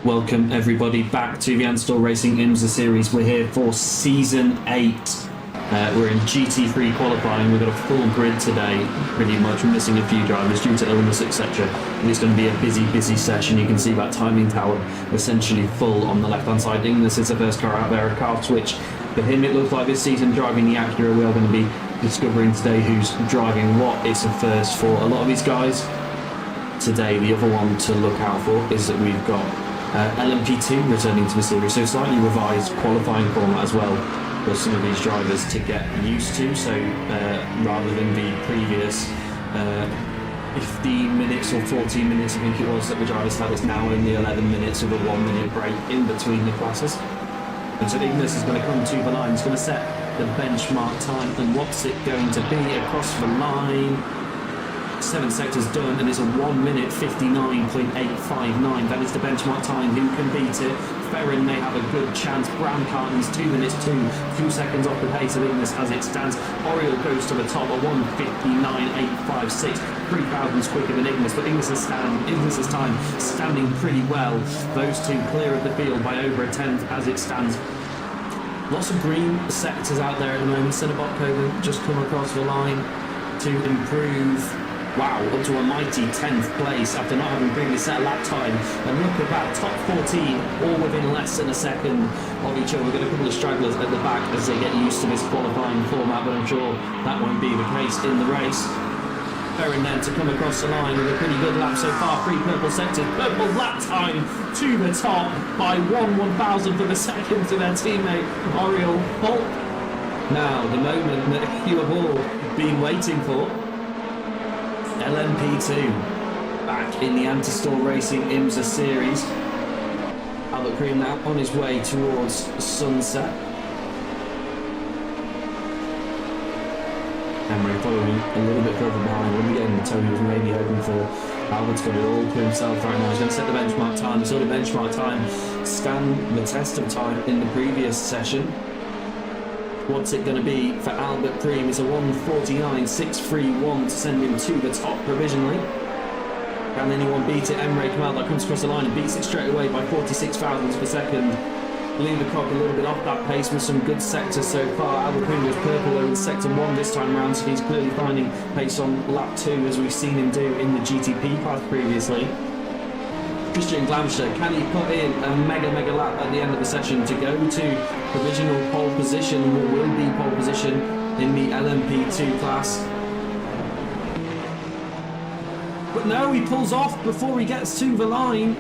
Welcome everybody back to the IMSA Racing IMSA series. We're here for season 8. We're in GT3 qualifying. We've got a full grid today, pretty much missing a few drivers due to illness, etc. And it's going to be a busy session. You can see that timing tower essentially full on the left hand side. Ignis is the first car out there, a car switch. For him it looks like this season driving the Acura. We are going to be discovering today who's driving what. It's a first for a lot of these guys. Today the other one to look out for is that we've got LMP2 returning to the series, so slightly revised qualifying format as well for some of these drivers to get used to. So rather than the previous 15 minutes or 14 minutes I think it was that the drivers had, it's now only 11 minutes with a 1 minute break in between the classes. And so Ignis is going to come to the line, it's going to set the benchmark time, and what's it going to be across the line? 7 sectors done, and it's a 1 minute 59.859. That is the benchmark time. Who can beat it? Ferrin may have a good chance. Brown Cartons 2 minutes 2 seconds off the pace of Ignis as it stands. Oriole goes to the top at 1:59.856, 3 thousandths quicker than Ignis, but Ignis' time standing pretty well. Those two clear of the field by over a tenth as it stands. Lots of green sectors out there at the moment. Cinnabon just come across the line to improve. Wow, up to a mighty 10th place after not having previously set a lap time. And look at that, top 14, all within less than a second of each other. We've got a couple of stragglers at the back as they get used to this qualifying format, but I'm sure that won't be the case in the race. Ferrin then to come across the line with a pretty good lap so far. 3 purple sectors, purple lap time to the top by 1/1000th of a second to their teammate, Oriole Holt. Now, the moment that you have all been waiting for. LMP2 back in the IMSA Racing IMSA series. Albert Cream now on his way towards sunset. Emery following a little bit further behind. When we get in, Tony was maybe hoping for. Albert's got it all to himself right now. He's going to set the benchmark time. So the benchmark time stand the test of time in the previous session. What's it going to be for Albert Cream? It's a 1:49.631 to send him to the top provisionally. Can anyone beat it? Emre Kamal that comes across the line and beats it straight away by 46 thousandths per second. Leave the cock a little bit off that pace with some good sectors so far. Albert Cream was purple though in sector 1 this time around, so he's clearly finding pace on lap 2 as we've seen him do in the GTP class previously. Christian Glamster, can he put in a mega lap at the end of the session to go to provisional pole position, or will be pole position in the LMP2 class? But no, he pulls off before he gets to the line.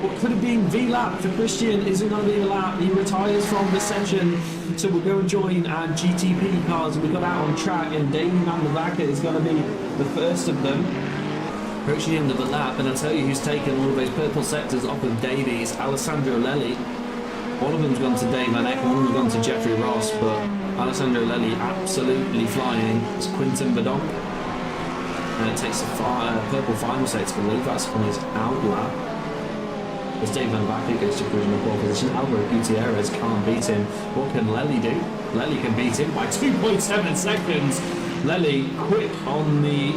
What could have been the lap for Christian isn't going to be the lap. He retires from the session, so we'll go and join our GTP cars. We got out on track, and Davey Van der Vacker is going to be the first of them. Approaching the end of the lap, and I'll tell you who's taken all of those purple sectors off of Davey. It's Alessandro Lelli. One of them's gone to Dave Van Eck, one of them's gone to Jeffrey Ross, but Alessandro Lelli absolutely flying. It's Quinton Verdonk. And it takes a purple final set, I believe that's on his out lap. As Dave Van Vacker goes to provisional pole position, Alvaro Gutierrez can't beat him. What can Lelli do? Lelli can beat him by 2.7 seconds. Lelli quick on the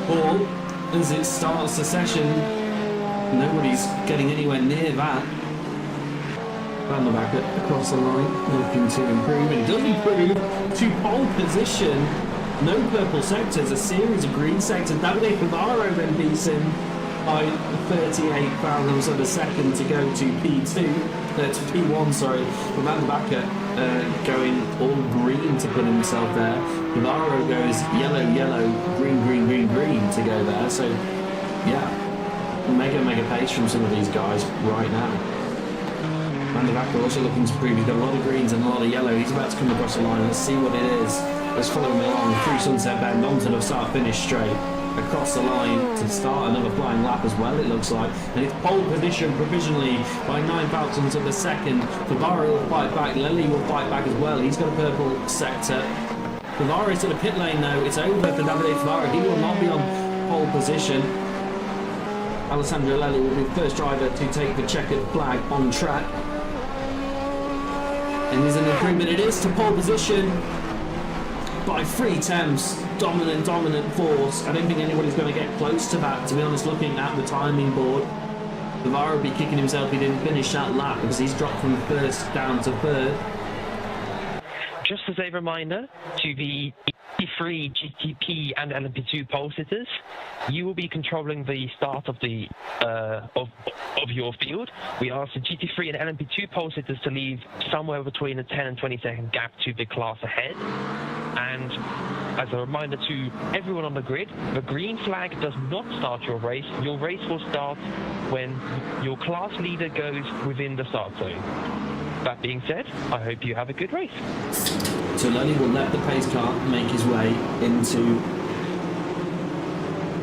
ball. As it starts the session, nobody's getting anywhere near that. Van der Vacker across the line, looking to improve, and he does improve to pole position. No purple sectors, a series of green sectors. Davide Favaro then beats him by 38 thousandths of a second to go to P1, sorry. Van der Vacker going all green to put himself there. Favaro goes yellow, green to go there. So, yeah, mega pace from some of these guys right now. Van der Vacker also looking to prove he's got a lot of greens and a lot of yellow. He's about to come across the line. Let's see what it is. Let's follow him along through Sunset Bend onto the start-finish straight. Across the line to start another flying lap as well, it looks like. And it's pole position provisionally by 9 thousandths of a second. Favaro will fight back. Lelli will fight back as well. He's got a purple sector. Favaro to the pit lane now. It's over for Davide Favaro. He will not be on pole position. Alessandro Lelli will be the first driver to take the checkered flag on track. And there's an improvement. It is to pole position by 3/10. Dominant force. I don't think anybody's going to get close to that, to be honest, looking at the timing board. Navarro would be kicking himself he didn't finish that lap because he's dropped from first down to third. Just as a reminder to the GT3, GTP and LMP2 pole sitters, you will be controlling the start of the of your field. We ask the GT3 and LMP2 pole sitters to leave somewhere between a 10 and 20 second gap to the class ahead. And as a reminder to everyone on the grid, the green flag does not start your race. Your race will start when your class leader goes within the start zone. That being said, I hope you have a good race. So Lenny will let the pace car make his way into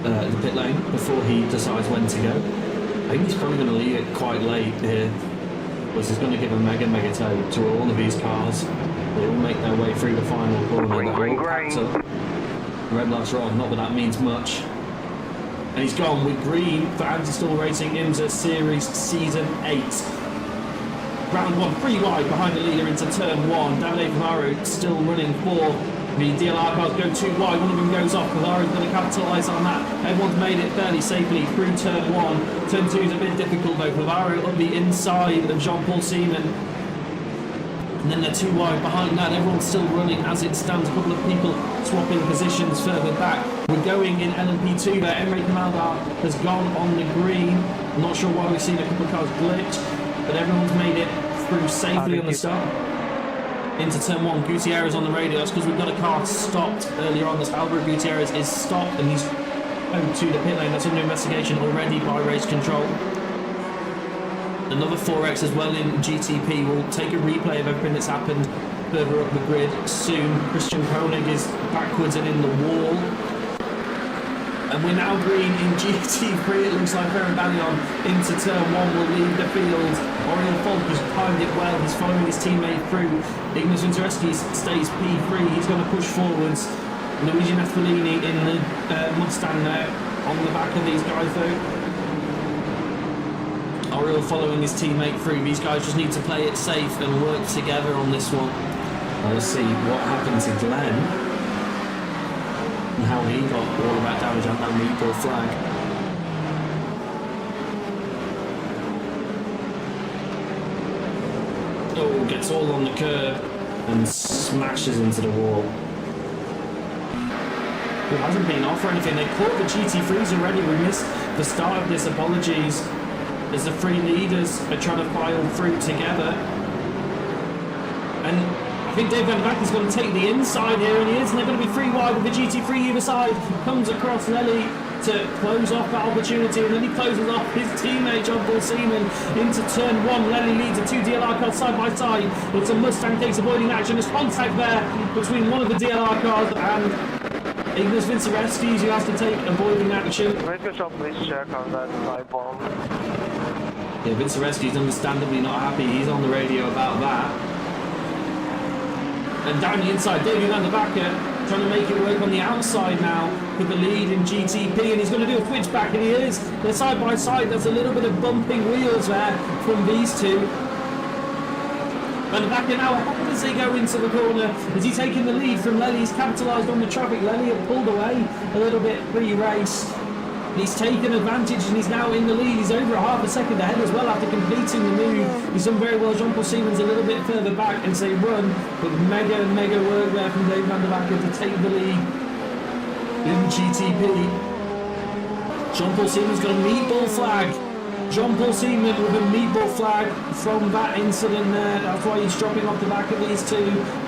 the pit lane before he decides when to go. I think he's probably going to leave it quite late here, which is going to give a mega tow to all of these cars. They all make their way through the final corner. They're all packed up. Red lights are on, not that that means much. And he's gone with green for Anti-Stall Racing IMSA Series Season 8. Round 1, 3 wide behind the leader into turn 1. Davide Pavaro still running for the DLR cars. Go 2 wide, one of them goes off. Pavaro's going to capitalise on that. Everyone's made it fairly safely through turn 1. Turn 2 is a bit difficult though. Pavaro on the inside of Jean-Paul Seaman. And then they're 2 wide behind that. Everyone's still running as it stands. A couple of people swapping positions further back. We're going in LMP2 there. Enrique Maldar has gone on the green. I'm not sure why we've seen a couple of cars glitch, but everyone's made it through safely on the start. Into turn 1, Gutierrez on the radio. That's because we've got a car stopped earlier on. This Albert Gutierrez is stopped and he's out to the pit lane. That's under investigation already by race control. Another 4X as well in GTP. We'll take a replay of everything that's happened further up the grid soon. Christian Koenig is backwards and in the wall. And we're now green in GT3. It looks like Ferran Balion into turn 1 will lead the field. Oriol Folk has timed it well. He's following his teammate through. Ignis Vincereski stays P3. He's going to push forwards. Luigi Nathalini in the Mustang there on the back of these guys though. Oriol following his teammate through. These guys just need to play it safe and work together on this one. Let's see what happens to Glenn and how he got all of that damage on that meatball flag. Oh, gets all on the curb and smashes into the wall. It hasn't been off or anything. They caught the GT3s already. We missed the start of this. Apologies. As the 3 leaders are trying to file through together. And I think Dave Van Vack is going to take the inside here, and he is, and they're going to be 3 wide with the GT3 either side. Comes across Lely to close off that opportunity, and then he closes off his teammate Jean-Paul Seaman into turn 1. Lely leads the 2 DLR cars side by side. It's a Mustang case avoiding action. There's contact there between one of the DLR cars and Ignis Vincereski, who has to take avoiding action. Please check on that side bomb. Yeah, Vincereski's understandably not happy. He's on the radio about that. And down the inside, David Van der Backer trying to make it work on the outside now with the lead in GTP, and he's going to do a switchback, and he is. They're side by side. There's a little bit of bumping wheels there from these two. Van der Backer now ahead as they go into the corner. Is he taking the lead from Lely? He's capitalised on the traffic. Lely had pulled away a little bit pre-race. He's taken advantage and he's now in the lead. He's over a half a second ahead as well after completing the move. He's done very well. Jean-Paul Seaman's a little bit further back and say run, but mega work there from Dave Van der Backer to take the lead in GTP. Jean-Paul Seaman's got a meatball flag. Jean-Paul Seaman with a meatball flag from that incident there. That's why he's dropping off the back of these two.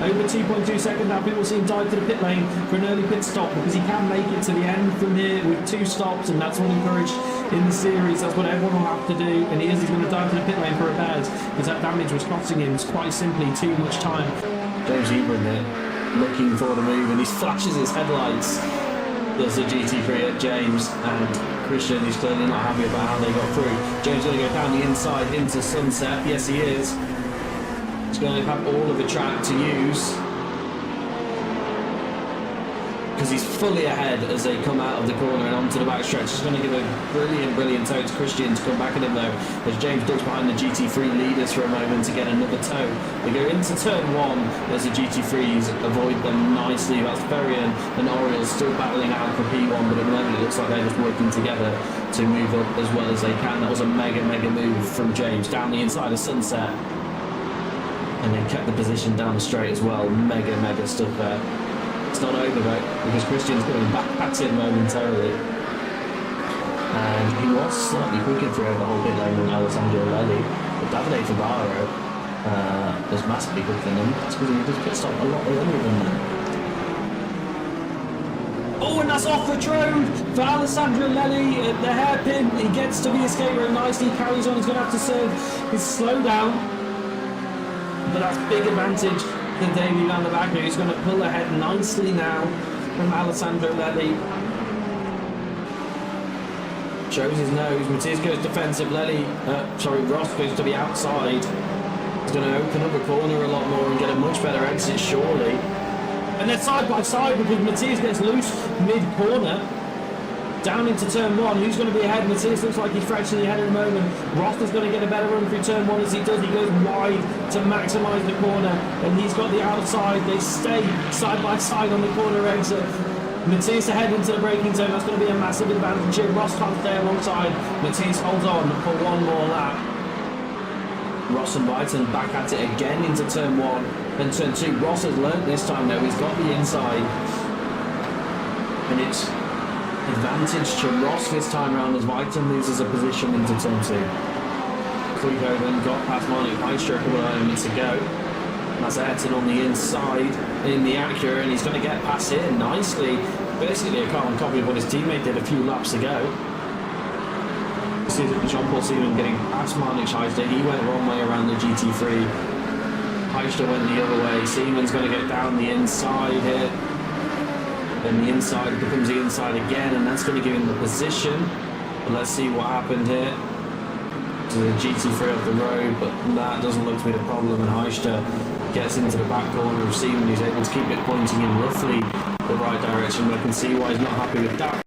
Over 2.2 seconds now. People see him dive to the pit lane for an early pit stop because he can make it to the end from here with 2 stops, and that's what encouraged in the series. That's what everyone will have to do, and he's going to dive to the pit lane for repairs because that damage was costing him quite simply too much time. James Ebron there looking for the move, and he flashes his headlights. There's a GT3 at James, and Christian is clearly not happy about how they got through. James going to go down the inside into Sunset. Yes, he is. He's going to have all of the track to use. because he's fully ahead as they come out of the corner and onto the back stretch. He's going to give a brilliant toe to Christian to come back at him though, as James ducks behind the GT3 leaders for a moment to get another toe. They go into turn 1 as the GT3s avoid them nicely. That's Ferian and Oriole still battling out for P1, but at the moment it looks like they're just working together to move up as well as they can. That was a mega move from James down the inside of Sunset, and then kept the position down the straight as well. Mega stuff there. It's not over though, because Christian's going back at him momentarily, and he was slightly quicker throughout the whole pit lane than Alessandro Lelli, but Davide Fabaro was massively quicker than him. That's because he just pit stop a lot earlier than them. Oh, and that's off the road for Alessandro Lelli at the hairpin. He gets to the escape road nicely, carries on. He's going to have to serve his slowdown, but that's big advantage to Davey van der Backer. He's going to pull ahead nicely now from Alessandro Lelli. Shows his nose. Matthias goes defensive. Ross goes to the outside. He's going to open up the corner a lot more and get a much better exit, surely. And they're side by side because Matthias gets loose mid-corner. Down into turn 1. Who's going to be ahead? Matthias looks like he's fractionally ahead at the moment. Ross is going to get a better run through turn 1 as he does. He goes wide to maximise the corner, and he's got the outside. They stay side by side on the corner exit. Matthias ahead into the braking zone. That's going to be a massive advantage here. Ross can't stay alongside. Matthias holds on for one more lap. Ross and Whiten back at it again into turn 1 and turn 2. Ross has learnt this time though. He's got the inside, and it's advantage to Ross this time round as Whiten loses a position into turn 2. Clico then got past Marnik Heischer a couple of moments ago. That's Ayrton on the inside in the Acura, and he's going to get past here nicely. Basically a carbon copy of what his teammate did a few laps ago. See Jean-Paul Seaman getting past Marnik Heischer. He went one way around the GT3. Heischer went the other way. Seaman's going to get down the inside here. Then the inside becomes the inside again, and that's going to give him the position. But let's see what happened here. To the GT3 off the road, but that doesn't look to be the problem, and Heischer gets into the back corner of Seaman, who's able to keep it pointing in roughly the right direction. We can see why he's not happy with that.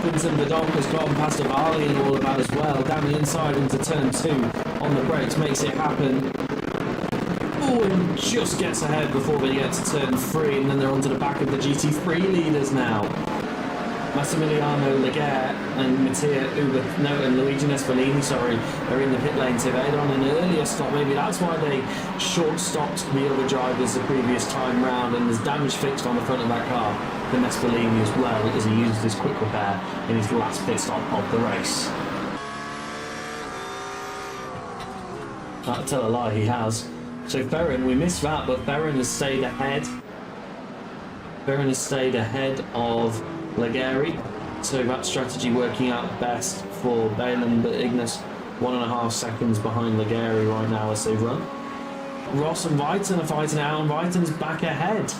Quinton Verdonk has gone past Avali and all of that as well. Down the inside into turn 2 on the brakes, makes it happen. Oh, and just gets ahead before they get to turn 3, and then they're onto the back of the GT3 leaders now. Massimiliano Laguerre and and Luigi Nespolini, are in the pit lane. So they're on an earlier stop. Maybe that's why they short-stopped the other drivers the previous time round, and there's damage fixed on the front of that car for Nespolini as well, as he uses this quick repair in his last pit stop of the race. I'll tell a lie, he has. So Ferrin, we missed that, but Ferrin has stayed ahead. Ferrin has stayed ahead of Laguerre, so that strategy working out best for Balin, but Ignis 1.5 seconds behind Laguerre right now as they run. Ross and Whiten are fighting out, and Whiten's back ahead.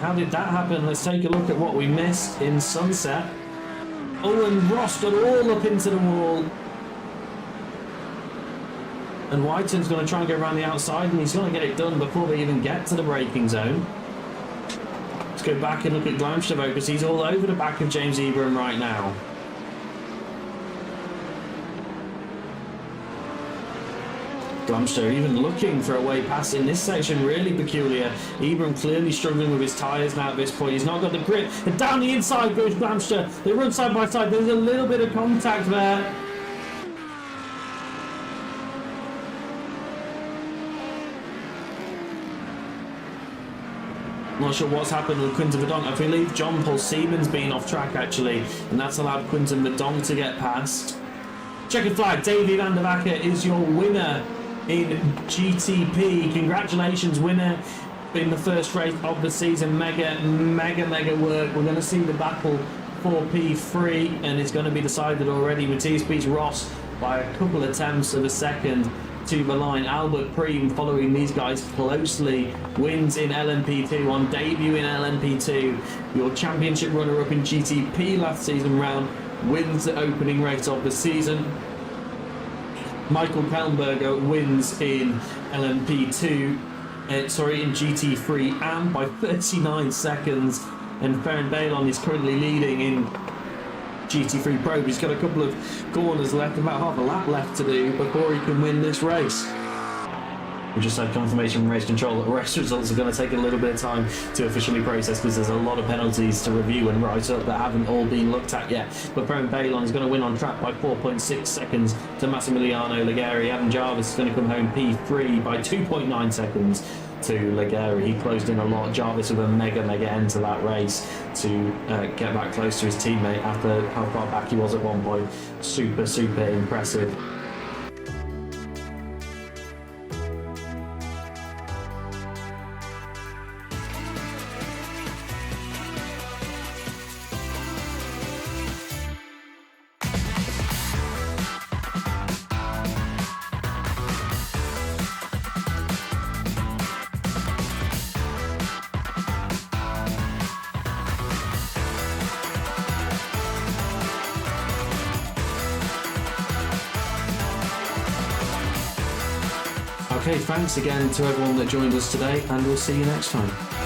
How did that happen? Let's take a look at what we missed in Sunset. Oh, and Ross got all up into the wall. And Whiten's going to try and go around the outside, and he's going to get it done before they even get to the braking zone. Let's go back and look at Glamstavo, because he's all over the back of James Ebram right now. Glamstavo even looking for a way past in this section, really peculiar. Ebram clearly struggling with his tyres now at this point. He's not got the grip. And down the inside goes Glamstavo. They run side by side. There's a little bit of contact there. Not sure what's happened with Quinton Verdonk. I believe John Paul Seaman's been off track actually, and that's allowed Quinton Verdonk to get past. Checkered flag, Davey van der Backer is your winner in GTP. Congratulations, winner in the first race of the season. Mega work. We're going to see the battle for P3, and it's going to be decided already. Matthias beats Ross by a couple of tenths of a second to the line. Albert Preem, following these guys closely, wins in LMP2 on debut in LMP2. Your championship runner-up in GTP last season round wins the opening race of the season. Michael Kellenberger wins in LMP2, in GT3 and by 39 seconds. And Ferran Balon is currently leading in GT3 Pro. He's got a couple of corners left, about half a lap left to do before he can win this race. We just had confirmation from race control that race results are going to take a little bit of time to officially process because there's a lot of penalties to review and write up that haven't all been looked at yet. But Ferran Balon is going to win on track by 4.6 seconds to Massimiliano Ligari. Adam Jarvis is going to come home P3 by 2.9 seconds to Ligari. He closed in a lot. Jarvis with a mega end to that race to get back close to his teammate after how far back he was at one point. Super impressive. Okay, thanks again to everyone that joined us today, and we'll see you next time.